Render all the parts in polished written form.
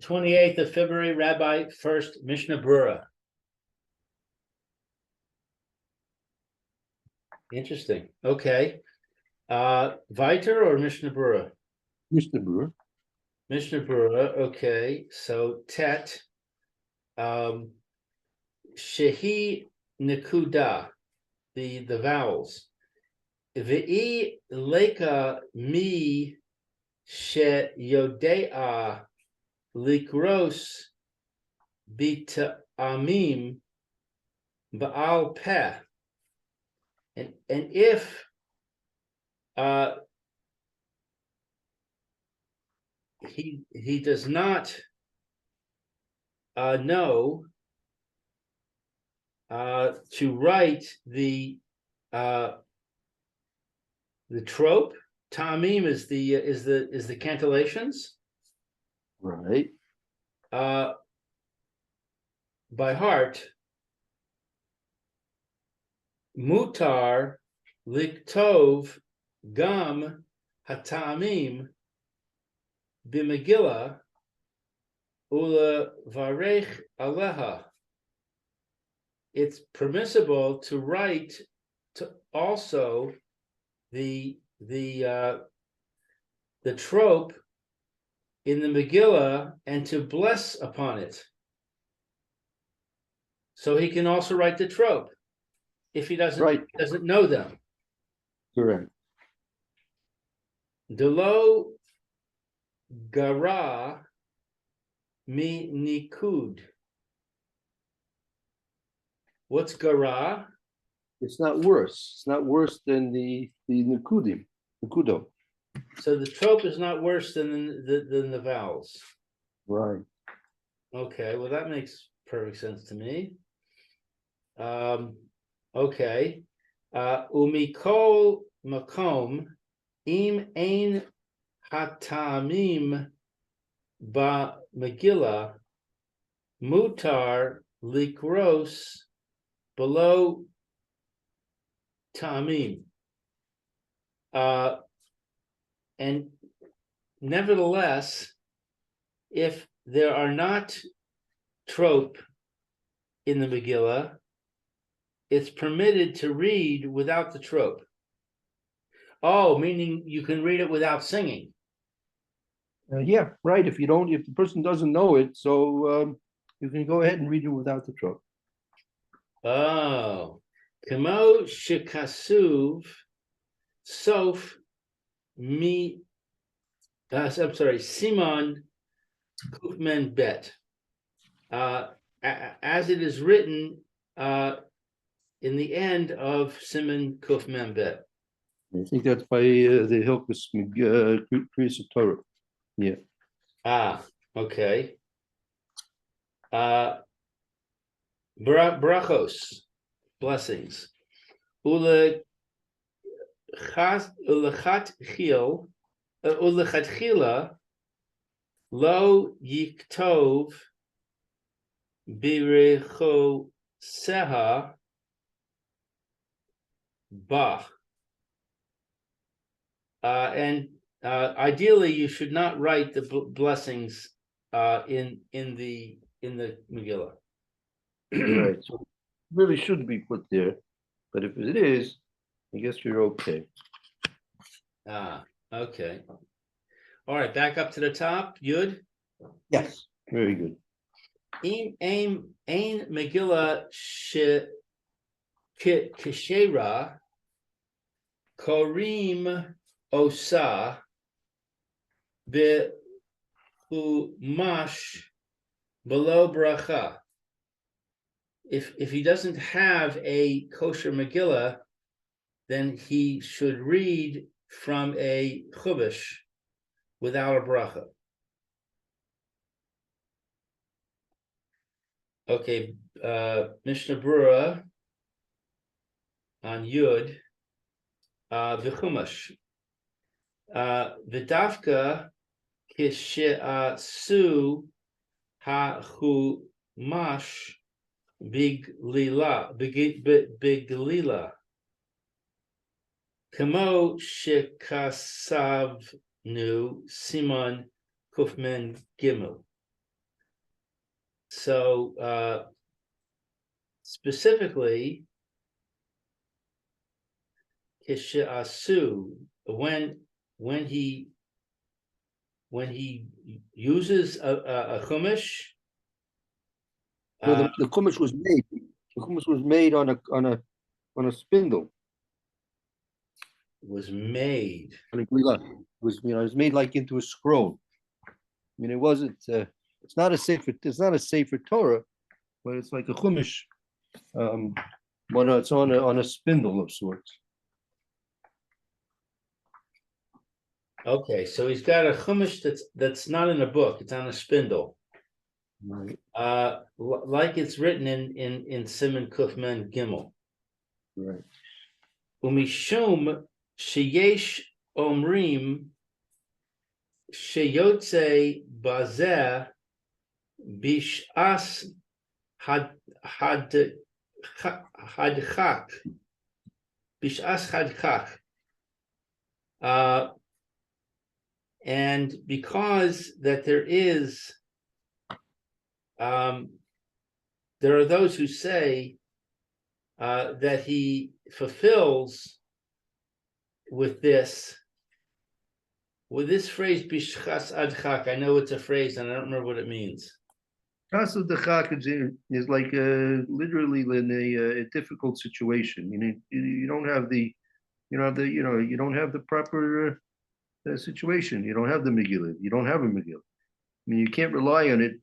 28th of February, Rabbi Furst, Mishna Berura. Interesting. Okay. Weiter or Mishna Berura? Mr. Brewer. Mishna Berura. Okay. So Tet. Shehi Nikuda. The vowels. V'i leka mi she yodea likros bita amim ba'al peh. And if he does not know to write the trope. Ta'amim is the cantillations, Right. by heart. Mutar liktov gam hata'amim b'megillah ula varech aleha. It's permissible to write to also the trope in the Megillah and to bless upon it. So he can also write the trope if he doesn't know them. Correct. Delo gara mi nikud. What's gara? It's not worse. It's not worse than the Nikudim. Nikudo. So the trope is not worse than the vowels. Right. Okay, well that makes perfect sense to me. Okay. Umikol makom im ein hatamim ba Megillah mutar likros below tamim. And nevertheless, if there are not trope in the Megillah, it's permitted to read without the trope. Oh, meaning you can read it without singing. Yeah, right. If the person doesn't know it, so you can go ahead and read it without the trope. Oh, kamo shikasuv sof mi. I'm sorry, Simon Kufmen Bet. As it is written in the end of Simon Kufmen Bet. I think that's by the Hilkus Krias of Torah. Yeah. Okay. Brachos, blessings. Ulechat chila lo yiktov birecho seha ba. And ideally, you should not write the blessings in the Megillah. Right. So it really should be put there, but if it is, I guess you're okay. Okay. All right, back up to the top. Yud. Yes. Very good. Ein Megillah keshera korim osa behumash below bracha. If he doesn't have a kosher Megillah, then he should read from a chumash without a bracha. Okay, Mishnah Berura on Yud, v'chumash, v'dafka kishe'asu ha'chumash biglila, kamo shekasavnu Simon Kufmen Gimel. So specifically, Kishasu, when he uses a chumash, No, the chumash was made. The chumash was made on a spindle. was made. On a glila. It was it was made like into a scroll. I mean, it wasn't. It's not a sefer. It's not a sefer Torah, but it's like a chumash. But it's on a spindle of sorts. Okay, so he's got a chumash that's not in a book; it's on a spindle. Right. Like it's written in Siman Kufman Gimel. Right. Umishum sheyesh omrim sheyotze bazeh bishas hadchak bishas hadchak. And because that there are those who say that he fulfills with this phrase bishchas adchak. I know it's a phrase and I don't remember what it means. Casa de Chak is like literally in a difficult situation. You don't have the you don't have the proper situation. You don't have the Megillah. You don't have a Megillah. I mean, you can't rely on it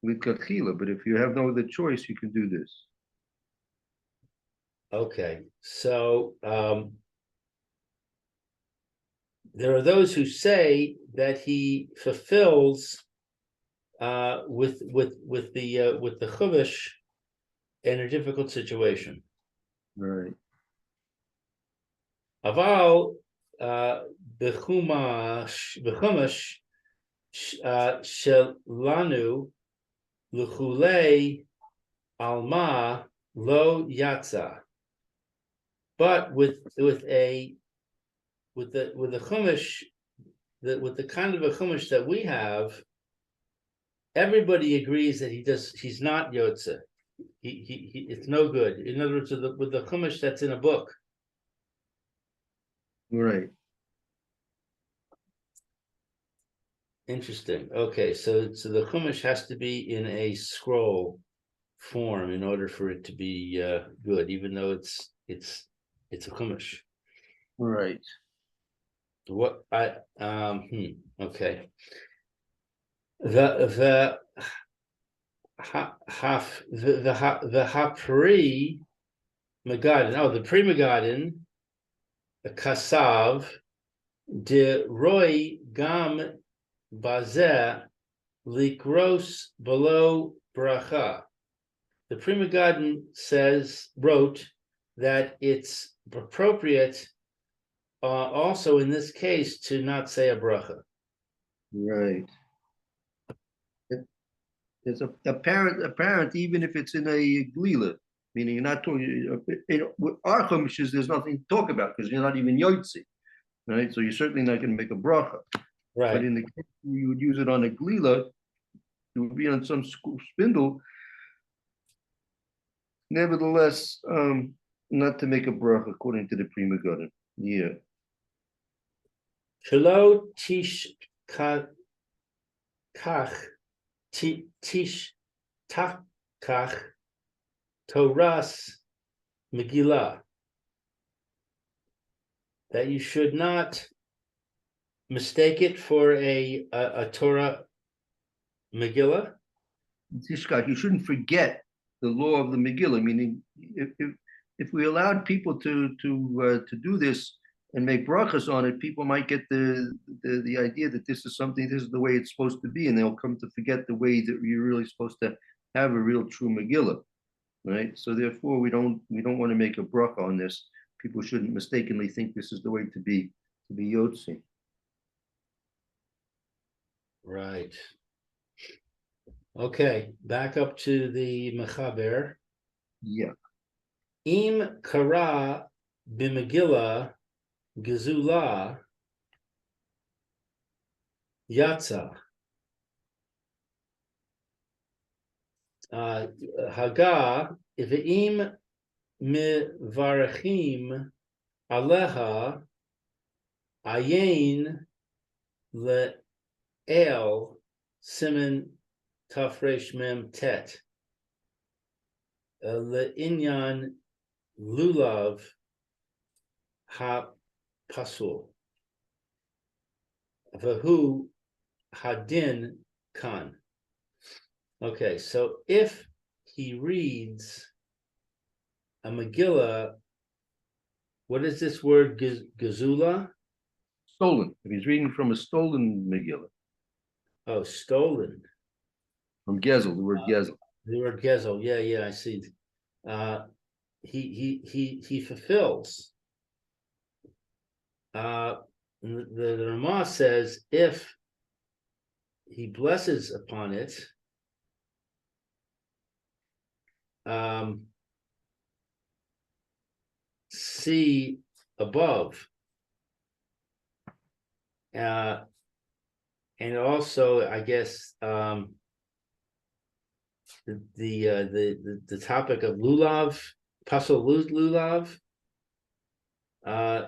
with Katchila, but if you have no other choice, you can do this. Okay, so there are those who say that he fulfills with the chumash in a difficult situation. Right. Aval b'chumash shelanu l'chulei alma lo yatza. But with the chumash, with the kind of a chumash that we have, everybody agrees that he's not yotze. He it's no good. In other words, with the chumash that's in a book. Right. Interesting. Okay, so the chumash has to be in a scroll form in order for it to be good, even though it's a chumash. Right. What I okay. The Hapri Megadin. Oh, the Pri Megadin, the Kasav, de Roy Gam Bazeh Likros below Bracha. The Pri Megadin wrote that it's appropriate also in this case to not say a bracha. Right. It's apparent, even if it's in a glila, meaning you're not talking. With our chumishes, there's nothing to talk about because you're not even yotzi, right? So you're certainly not going to make a bracha. Right. But in the case you would use it on a glila, it would be on some spindle. Nevertheless, not to make a bracha according to the Pri Megadin. Yeah. Shelo tish kach tish takach Toras Megillah, that you should not mistake it for a Torah Megillah. Tishkach, you shouldn't forget the law of the Megillah. Meaning, if we allowed people to do this and make brachas on it, people might get the idea that this is the way it's supposed to be, and they'll come to forget the way that you're really supposed to have a real true Megillah, right? So therefore, we don't want to make a bracha on this. People shouldn't mistakenly think this is the way to be yotzi. Right. Okay, back up to the Mechaber. Yeah. Im kara b'Megillah gezula yatza. Haga, Iv'im Mivarachim Aleha Ayin Le'el Siman Tafresh Mem Tet Le'inyan Lulav Ha Pasul Vahu Hadin Khan. Okay, so if he reads a Megillah, what is this word, Gazula? Stolen. If he's reading from a stolen Megillah. Oh, stolen. From Gezel, the word Gezel. The word Gezel, yeah, I see. He fulfills. The Ramah says if he blesses upon it, see above, and also I guess the topic of lulav, pasal lulav.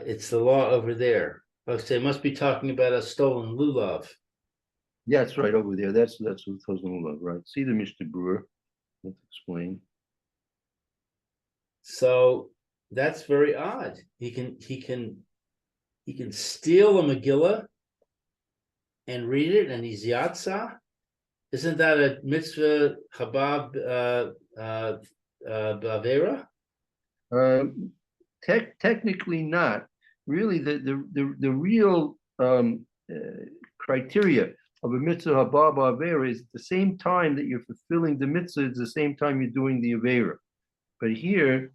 It's the law over there. Okay, it must be talking about a stolen lulav. Yeah, it's right over there. That's what Lulav, right? See the Mishna Berura. Let's explain. So that's very odd. He can steal a Megillah and read it, and he's yatsa. Isn't that a mitzvah habab bavera? Technically not. Really, the real criteria of a mitzvah haba ba'avera is at the same time that you're fulfilling the mitzvah, it's the same time you're doing the avera. But here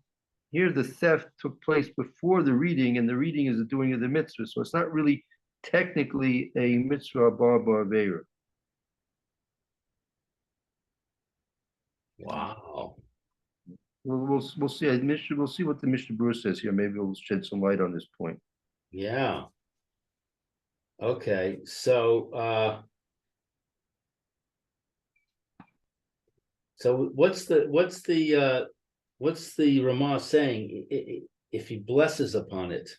the theft took place before the reading, and the reading is the doing of the mitzvah. So it's not really technically a mitzvah haba ba'avera. Wow. We'll see. We'll see what the Mishna Berura says here. Maybe we'll shed some light on this point. Yeah. Okay. So what's the Ramah saying if he blesses upon it?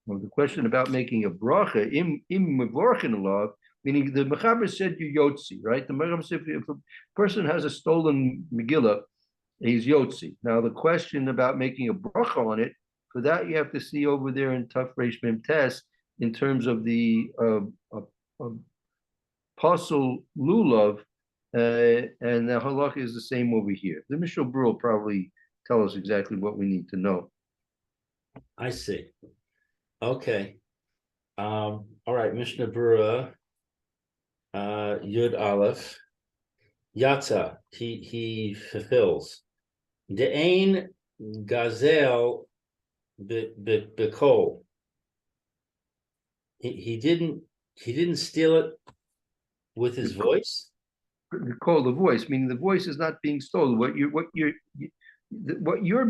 Well, the question about making a bracha im mevorchen alav, meaning the Mechaber said you yotzi, right? The Mechaber said if a person has a stolen Megillah, he's yotzi. Now the question about making a bracha on it, for that you have to see over there in Taf Reish Mem Tes in terms of the pasul lulav, and the halakha is the same over here. The Mishnah Berura will probably tell us exactly what we need to know. I see. Okay. All right, Mishnah Berura, Yud Aleph, Yatza, he fulfills. De'ain Gazel Bekol. He didn't steal it with his voice. Call the voice, meaning the voice is not being stolen. Your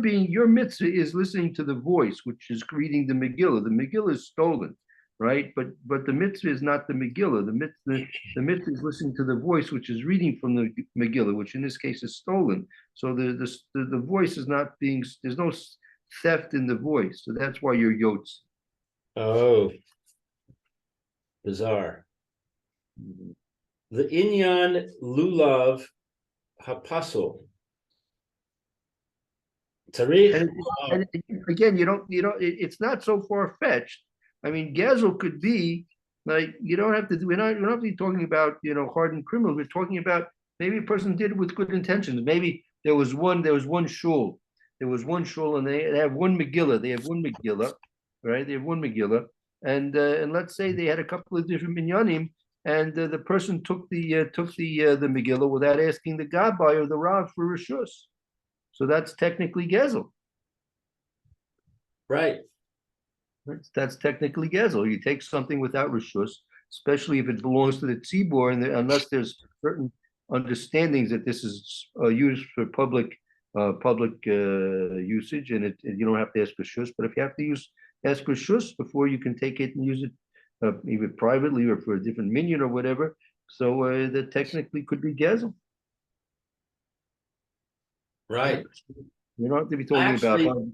mitzvah is listening to the voice, which is reading the Megillah. The Megillah is stolen, right? But the mitzvah is not the Megillah. The mitzvah is listening to the voice, which is reading from the Megillah, which in this case is stolen. So the voice is not being. There's no theft in the voice. So that's why you're yotz. Oh, bizarre. The inyan lulav hapasul. And again, it's not so far fetched. I mean, Gezel could be like you don't have to. We don't have to be talking about hardened criminals. We're talking about maybe a person did it with good intentions. Maybe there was one shul. There was one shul, and they have one Megillah. They have one Megillah, right? They have one Megillah, and let's say they had a couple of different minyanim, and the person took the Megillah without asking the Gabbai or the Rav for rishus. So that's technically Gezel. Right. That's technically Gezel. You take something without rishus, especially if it belongs to the tzibor, and unless there's certain understandings that this is used for public usage, and you don't have to ask rishus. But if you have to ask rishus before you can take it and use it, either privately or for a different minyan or whatever, so that technically could be Gezel. Right. You don't have to be I talking about. actually,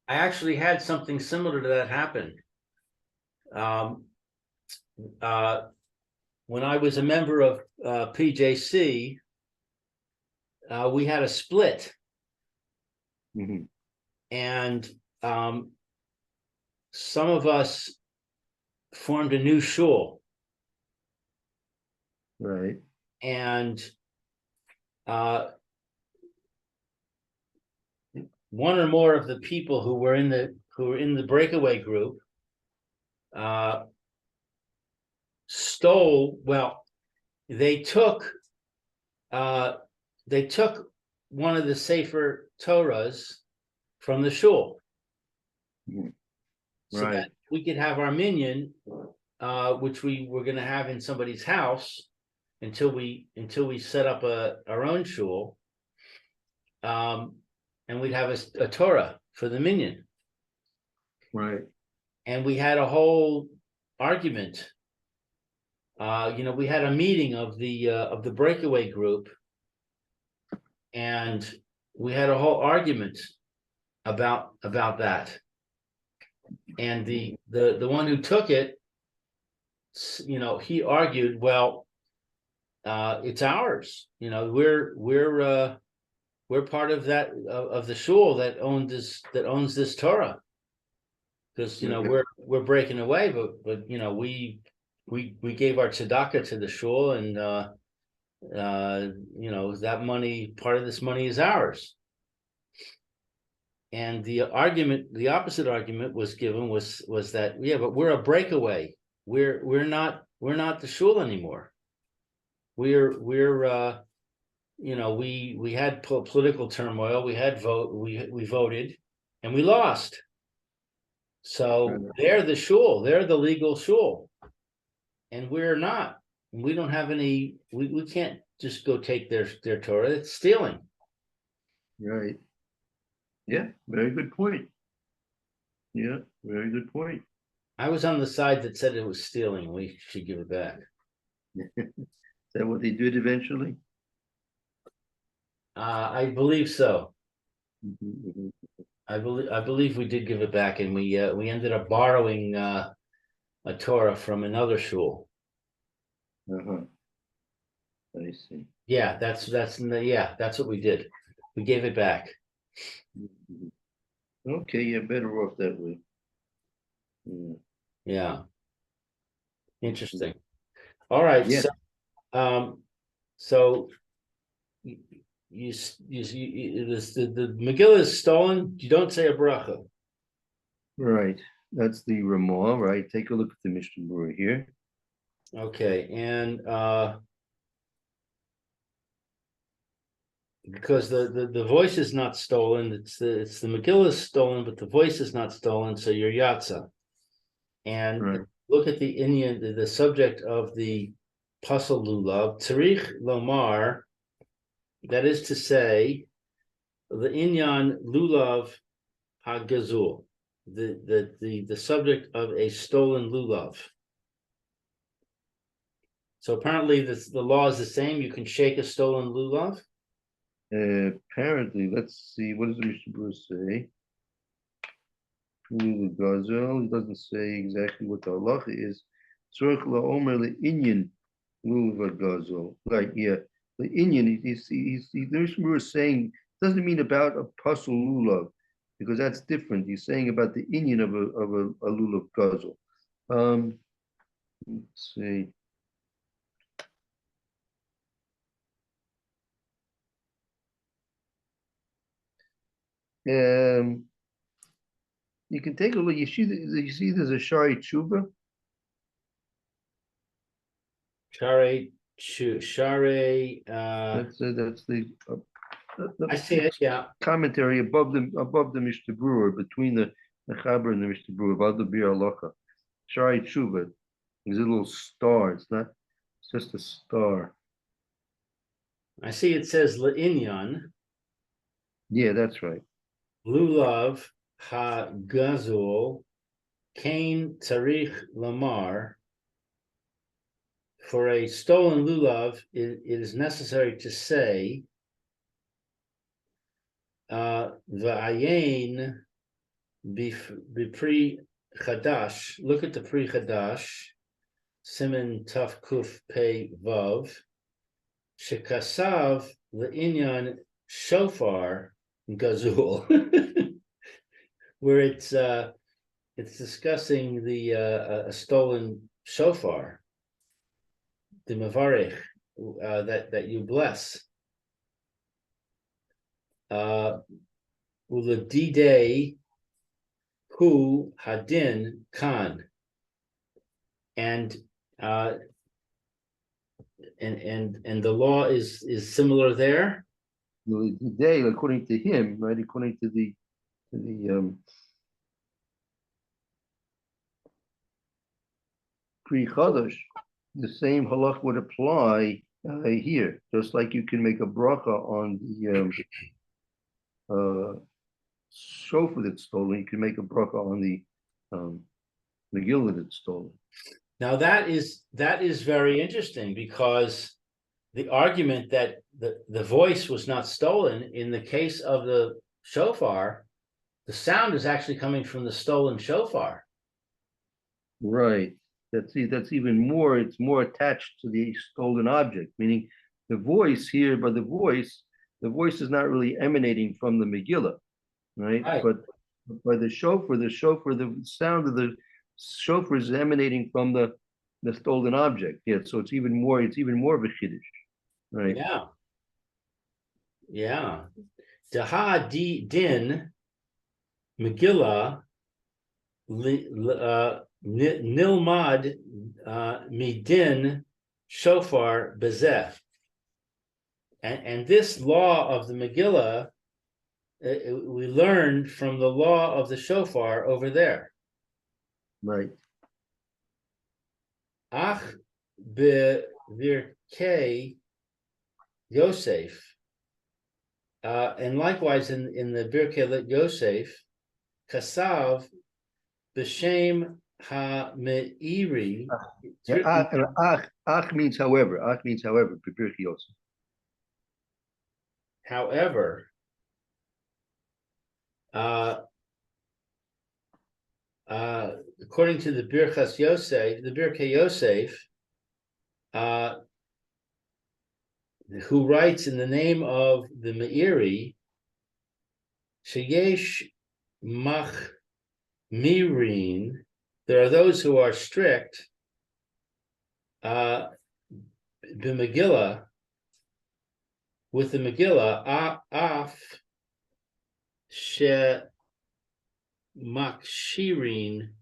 I actually had something similar to that happen. Um, uh, when I was a member of PJC, we had a split, Mhm. and some of us formed a new shul, Right. and uh, one or more of the people who were in the breakaway group uh, stole. Well, they took uh, they took one of the Sefer Torahs from the shul, Mhm. so that Right. we could have our minyan, which we were going to have in somebody's house until we set up our own shul, and we'd have a Torah for the minyan. Right. And we had a whole argument. We had a meeting of the breakaway group, and we had a whole argument about that. And the one who took it, he argued, well, it's ours. We're part of that of the shul that owns this Torah, because Okay. we're breaking away, but we gave our tzedakah to the shul, and that money, part of this money is ours. And the opposite argument was given was that, yeah, but we're a breakaway. We're not the shul anymore. We're we had political turmoil. We voted, and we lost. So they're the shul. They're the legal shul, and we're not. We don't have any. We can't just go take their Torah. It's stealing. Right. Yeah. Very good point. Yeah. Very good point. I was on the side that said it was stealing. We should give it back. Is that what they did eventually? I believe so. Mhm. I believe we did give it back, and we ended up borrowing a Torah from another shul. Uh-huh. I see. Yeah, that's what we did. We gave it back. Mhm. Okay. Yeah. Better off that way. Yeah. Yeah, Mhm. interesting. All right, Yeah. so you the Megillah is stolen. You don't say a bracha. Right. That's the Ramah, right? Take a look at the Mishnah Berura here. Okay, and because the voice is not stolen, it's the Megillah is stolen, but the voice is not stolen, so you're yatsa. And Right. look at the Indian, the subject of the Pasal Lulav, Tzarich Lomar, that is to say, the Inyan Lulav HaGazul, the subject of a stolen Lulav. So apparently the law is the same. You can shake a stolen Lulav. Apparently, let's see. What does the Mishnah Berura say? Lulav Gazel. It doesn't say exactly what the halacha is. Tzorich la'omer le'inyan Lulav Gazel. Right, yeah. The Inyan, the Mishnah Berura is saying, doesn't mean about a pasul lulav, because that's different. He's saying about the Inyan of a lulav gazel. Let's see. Um, you can take a look. You see there's a Shari Tshuva. Share. That's I see it. Yeah. commentary above the Mishnah Berura, between the Chaber and the Mishnah Berura, above the Bir Halacha. Shari Tshuva. There's a little star. It's just a star. I see it says Le'inyan, Yeah, that's right. Lulav HaGazul, Kain Tzarich Lamar. For a stolen Lulav, it is necessary to say Va'ayin b'pri chadash. Look at the pri chadash. Siman Taf Kuf Pei Vav. Shekasav le'inyan shofar gazul, where it's discussing the a stolen shofar, the mavarech, that you bless. Uladide hu hadin kan, and the law is similar there. Today, according to him, right? According to the Pri Chadash, the same halach would apply here, just like you can make a bracha on the shofar that's stolen, you can make a bracha on the Megillah that's stolen. Now that is very interesting, because the argument that the voice was not stolen, in the case of the shofar, the sound is actually coming from the stolen shofar. Right. That's even more, it's more attached to the stolen object, meaning the voice here, but the voice is not really emanating from the Megillah, right? But by the shofar, the sound of the shofar is emanating from the stolen object. Yeah, so it's even more of a chiddush, right? Yeah. Daha din Megillah nilmad midin shofar bezeh. And this law of the Megillah, we learned from the law of the shofar over there. Right. Ach bevirkei Yosef. And likewise in the Birkei Yosef, Kasav b'shem ha-me'iri. Ach means however. Ach means however. Birkei Yosef. However, according to the Birchas Yosef, the Birkei Yosef, who writes in the name of the Me'iri, Sheyesh Machmirin, there are those who are strict, b'Megillah, with the Megillah, af she makshirin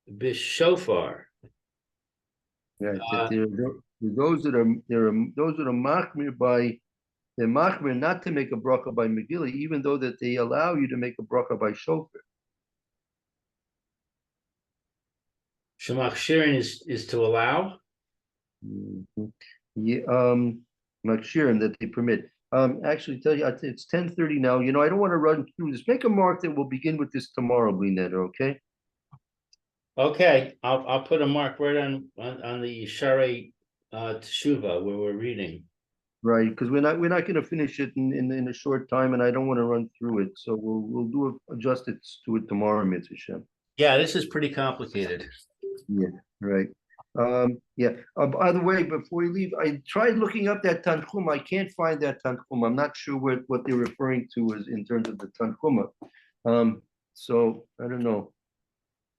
b'shofar. Right. Those that are machmir by, they're machmir not to make a bracha by Megillah, even though that they allow you to make a bracha by shofar. Shemachshirin is to allow. Mm-hmm. Yeah, makshirin that they permit. Actually, tell you, it's 10:30 now. You know, I don't want to run through this. Make a mark that we'll begin with this tomorrow, Blinetta, okay? Okay, I'll put a mark right on the Sharei Teshuva where we're reading. Right, because we're not going to finish it in a short time, and I don't want to run through it. So we'll adjust it to it tomorrow, Mitzvah Shem. Yeah, this is pretty complicated. Yeah, right. Yeah. By the way, before we leave, I tried looking up that Tanchum. I can't find that Tanchum. I'm not sure what they're referring to is in terms of the Tanchuma. So I don't know.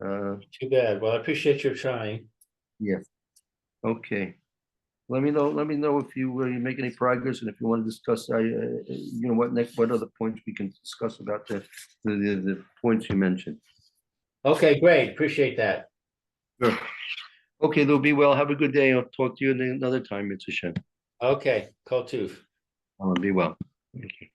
Too bad. Well, I appreciate your trying. Yeah. Okay. Let me know if you make any progress, and if you want to discuss, you know, what other points we can discuss about the points you mentioned. Okay, great. Appreciate that. Sure. Okay, they'll be well. Have a good day. I'll talk to you another time, Mitzvah Shem. Okay, Kol Tuv. Be well. Thank you.